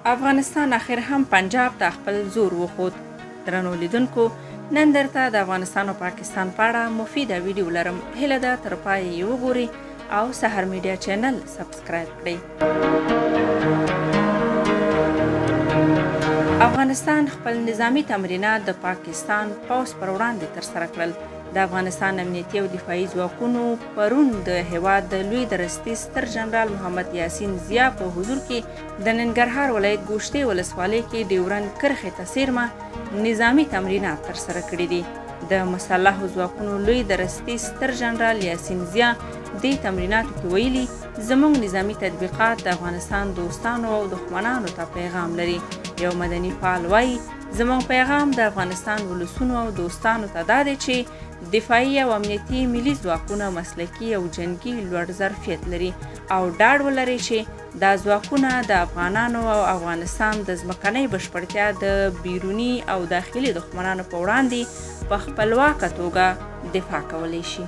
افغانستان اخر هم پنجاب ته خپل زور وښود. درنو لیدونکو، نن درته د افغانستان او پاکستان په اړه مفیده ویډیو لرم. هیله ده تر پایه یې وګورئ او سحر میډیا چینل سبسکرایب کړئ. افغانستان خپل نظامی تمرینات د پاکستان پوځ پر وړاندې ترسره کړل. د افغانستان امنیتي او دفاعي ځواکونو پرون د هیواد د لوی درستي ستر جنرال محمد یاسین ضیا په حضور کې د ننګرهار ولایت ګوشتې ولسوالۍ کې ډیورند کرښې ته څیرمه نظامی تمرینات ترسره کړي دي. د مسلحو ځواکونو لوی درستي ستر جنرال یاسین ضیا دې تمریناتو کې ویلي، زموږ نظامی تطبیقات د افغانستان دوستانو او دښمنانو ته پیغام لري. یو مدني فعال وایي، زموږ پیغام د افغانستان ولسونو او دوستانو ته دا دی چې دفاعي او امنیتي ملي ځواکونه مسلکي او جنګي لوړ ظرفیت لري او ډاډ ولري چې دا ځواکونه د افغانانو او افغانستان د ځمکنۍ بشپړتیا د بیروني او داخلي دښمنانو په وړاندې په خپلواکه توګه دفاع کولی شي.